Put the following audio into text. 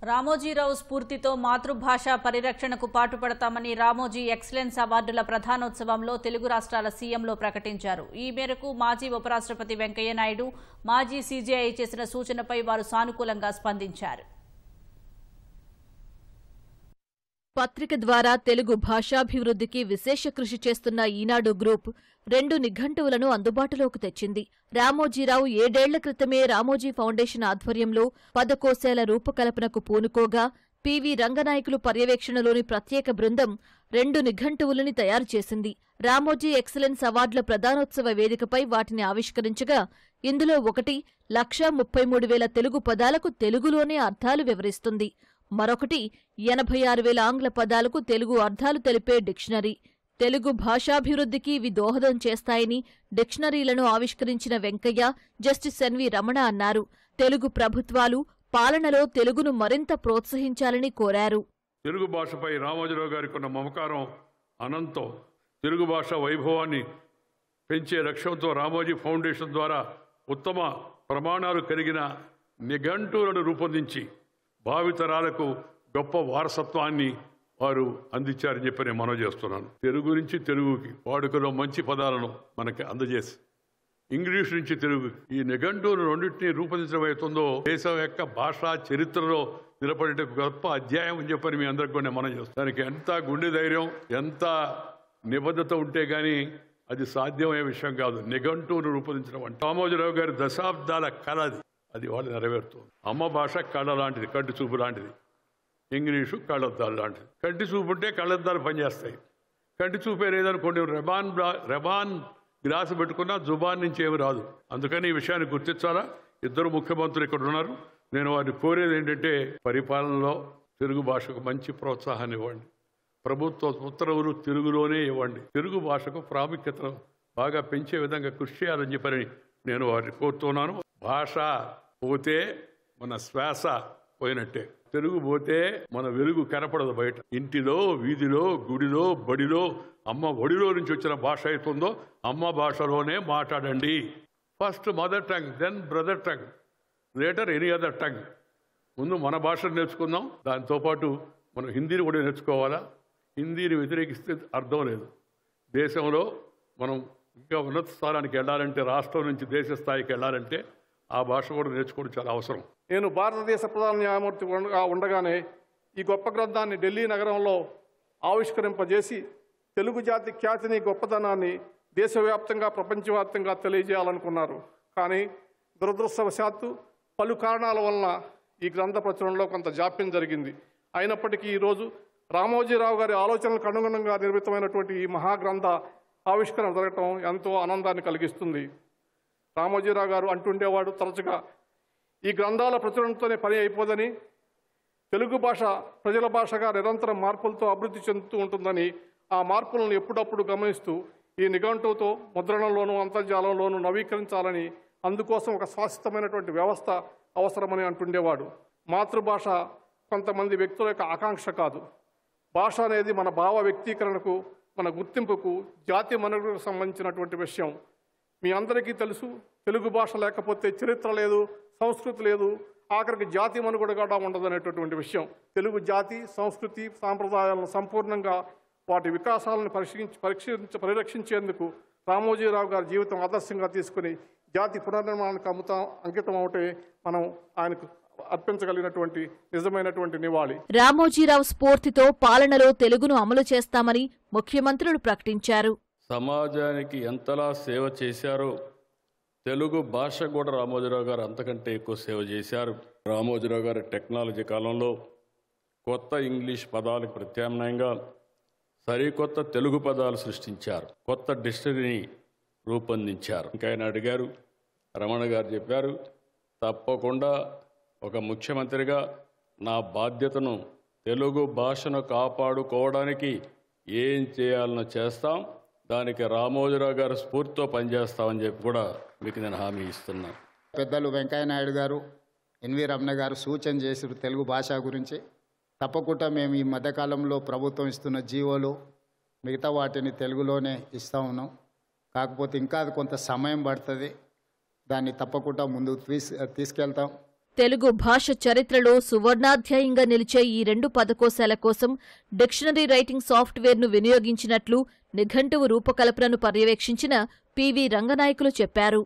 రామోజీరావు స్ఫూర్తితో మాతృభాష పరిరక్షణకు పాటుపడతామని రామోజీ ఎక్సలెన్స్ అవార్డుల ప్రధానోత్సవంలో తెలుగు రాష్ట్రాల సీఎంలో ప్రకటించారు. ఈ మేరకు మాజీ ఉపరాష్ట్రపతి వెంకయ్య నాయుడు, మాజీ సీజేఐ చేసిన సూచనపై వారు సానుకూలంగా స్పందించారు. పత్రిక ద్వారా తెలుగు భాషాభివృద్ధికి విశేష కృషి చేస్తున్న ఈనాడు గ్రూప్ 2 నిఘంటువులను అందుబాటులోకి తెచ్చింది. రామోజీరావు 7 ఏళ్ల క్రితమే రామోజీ ఫౌండేషన్ ఆధ్వర్యంలో 10 కోశాల రూపకల్పనకు పూనుకోగా పివి రంగనాయకులు పర్యవేక్షణలోని ప్రత్యేక బృందం 2 నిఘంటువులని తయారు చేసింది. రామోజీ ఎక్సలెన్స్ అవార్డుల ప్రధానోత్సవ వేదికపై వాటిని ఆవిష్కరించగా ఇందులో ఒకటి 1,33,000 తెలుగు పదాలకు తెలుగులోనే అర్థాలు వివరిస్తుంది. మరొకటి 86,000 ఆంగ్ల పదాలకు తెలుగు అర్థాలు తెలిపే డిక్షనరీ. తెలుగు భాషాభివృద్ధికి ఇవి దోహదం చేస్తాయని డిక్షనరీలను ఆవిష్కరించిన వెంకయ్య, జస్టిస్ ఎన్వి రమణ అన్నారు. తెలుగు ప్రభుత్వాలు పాలనలో తెలుగును మరింత ప్రోత్సహించాలని కోరారు. తెలుగు భాషపై రామోజీరావు గారికి ఉన్న మమకారం అనంతం. తెలుగు భాష వైభవాన్ని పెంచే లక్ష్యంతో రామోజీ ఫౌండేషన్ ద్వారా ఉత్తమ ప్రమాణాలు కలిగిన నిఘంటువులను రూపొందించి భావితరాలకు గొప్ప వారసత్వాన్ని వారు అందించారని చెప్పి నేను మనవి చేస్తున్నాను. తెలుగు నుంచి తెలుగుకి వాడుకలో మంచి పదాలను మనకి అందజేసి ఇంగ్లీష్ నుంచి తెలుగు ఈ నిఘంటువులు రెండింటినీ రూపొందించడం అవుతుందో దేశం యొక్క భాషా చరిత్రలో నిలబడే గొప్ప అధ్యాయం అని చెప్పని మీ అందరికి కూడా మనం చేస్తాం. దానికి ఎంత గుండె ధైర్యం, ఎంత నిబద్ధత ఉంటే గానీ అది సాధ్యమయ్యే విషయం కాదు. నిఘంటువును రూపొందించడం అంటే రామోజీరావు గారి దశాబ్దాల కళ అది వాళ్ళు నెరవేరుతుంది. అమ్మ భాష కళ్ళ లాంటిది, కంటి చూపు లాంటిది. ఇంగ్లీషు కళ్ళద్దాలు లాంటిది. కంటి చూపు ఉంటే కళ్ళద్దాలు పనిచేస్తాయి. కంటి చూపే లేదనుకోండి, రెబాన్ గ్లాసు పెట్టుకున్నా జుబాన్ నుంచి ఏమి రాదు. అందుకని ఈ విషయాన్ని గుర్తించాలా. 2 ముఖ్యమంత్రులు ఇక్కడ ఉన్నారు. నేను వారిని కోరేది ఏంటంటే పరిపాలనలో తెలుగు భాషకు మంచి ప్రోత్సాహాన్ని ఇవ్వండి. ప్రభుత్వ ఉత్తర్వులు తెలుగులోనే ఇవ్వండి. తెలుగు భాషకు ప్రాముఖ్యతను బాగా పెంచే విధంగా కృషి చేయాలని చెప్పని నేను వారిని కోరుతున్నాను. భాష పోతే మన శ్వాస పోయినట్టే. తెలుగు పోతే మన వెలుగు కనపడదు బయట. ఇంటిలో, వీధిలో, గుడిలో, బడిలో, అమ్మ ఒడిలో నుంచి వచ్చిన భాష అవుతుందో అమ్మ భాషలోనే మాట్లాడండి. First mother tongue, then brother tongue, later any other tongue. ముందు మన భాషను నేర్చుకుందాం. దాంతోపాటు మనం హిందీని కూడా నేర్చుకోవాలా. హిందీని వ్యతిరేకిస్తే అర్థం లేదు. దేశంలో మనం ఇంకా ఉన్నత స్థానానికి వెళ్ళాలంటే, రాష్ట్రం నుంచి దేశ స్థాయికి వెళ్ళాలంటే ఆ భాష కూడా నేర్చుకోవడం చాలా అవసరం. నేను భారతదేశ ప్రధాన న్యాయమూర్తి ఉండగానే ఈ గొప్ప గ్రంథాన్ని ఢిల్లీ నగరంలో ఆవిష్కరింపజేసి తెలుగు జాతి ఖ్యాతిని, గొప్పతనాన్ని దేశవ్యాప్తంగా, ప్రపంచవ్యాప్తంగా తెలియజేయాలనుకున్నారు. కానీ దురదృష్టవశాత్తు పలు కారణాల వలన ఈ గ్రంథ ప్రచురణలో కొంత జాప్యం జరిగింది. అయినప్పటికీ ఈరోజు రామోజీరావు గారి ఆలోచనలకు అనుగుణంగా నిర్మితమైనటువంటి ఈ మహాగ్రంథ ఆవిష్కరణ జరగటం ఎంతో ఆనందాన్ని కలిగిస్తుంది. రామోజీరావు గారు అంటుండేవాడు తరచుగా, ఈ గ్రంథాల ప్రచురణతోనే పని అయిపోదని, తెలుగు భాష ప్రజల భాషగా నిరంతరం మార్పులతో అభివృద్ధి చెందుతూ ఉంటుందని, ఆ మార్పులను ఎప్పుడప్పుడు గమనిస్తూ ఈ నిఘంటువుతో ముద్రణలోనూ అంతర్జాలంలోనూ నవీకరించాలని, అందుకోసం ఒక శాశ్వతమైనటువంటి వ్యవస్థ అవసరమని అంటుండేవాడు. మాతృభాష కొంతమంది వ్యక్తుల యొక్క ఆకాంక్ష కాదు. భాష అనేది మన భావ వ్యక్తీకరణకు, మన గుర్తింపుకు, జాతి మనుగడకు సంబంధించినటువంటి విషయం. మీ అందరికీ తెలుసు, తెలుగు భాష లేకపోతే చరిత్ర లేదు, సంస్కృతి లేదు, ఆఖరికి జాతి మనుగడ కూడా ఉండదు అనేటటువంటి విషయం. తెలుగు జాతి, సంస్కృతి, సాంప్రదాయాలను సంపూర్ణంగా వాటి వికాసాలను పరిరక్షించేందుకు రామోజీరావు గారి జీవితం ఆదర్శంగా తీసుకుని జాతి పునర్నిర్మాణానికి అంకితం అవుతే మనం ఆయనకు అర్పించగలిగినటువంటి నిజమైనటువంటి నివాళి. రామోజీరావు స్ఫూర్తితో పాలనలో తెలుగును అమలు చేస్తామని ముఖ్యమంత్రులు ప్రకటించారు. సమాజానికి ఎంతలా సేవ చేశారో తెలుగు భాష కూడా రామోజీరావు గారు అంతకంటే ఎక్కువ సేవ చేశారు. రామోజీరావు గారి టెక్నాలజీ కాలంలో కొత్త ఇంగ్లీష్ పదాలకు ప్రత్యామ్నాయంగా సరికొత్త తెలుగు పదాలు సృష్టించారు. కొత్త డిక్షనరీని రూపొందించారు. ఇంకా ఆయన అడిగారు, రమణ గారు చెప్పారు, తప్పకుండా ఒక ముఖ్యమంత్రిగా నా బాధ్యతను తెలుగు భాషను కాపాడుకోవడానికి ఏం చేయాలనో చేస్తాం, దానికి రామోజీరావు గారు స్ఫూర్తితో పనిచేస్తామని చెప్పి కూడా మీకు నేను హామీ ఇస్తున్నాను. పెద్దలు వెంకయ్య నాయుడు గారు, ఎన్వి రమణ గారు సూచన చేశారు తెలుగు భాష గురించి. తప్పకుండా మేము ఈ మధ్యకాలంలో ప్రభుత్వం ఇస్తున్న జీవోలు మిగతా వాటిని తెలుగులోనే ఇస్తూ ఉన్నాం. కాకపోతే ఇంకా అది కొంత సమయం పడుతుంది. దాన్ని తప్పకుండా ముందుకు తీసుకెళ్తాం. తెలుగు భాష చరిత్రలో సువర్ణాధ్యాయంగా నిలిచే ఈ 2 పదకోశాల కోసం డిక్షనరీ రైటింగ్ సాఫ్ట్వేర్ను వినియోగించినట్లు నిఘంటువు రూపకల్పనను పర్యవేక్షించిన పివి రంగనాయకులు చెప్పారు.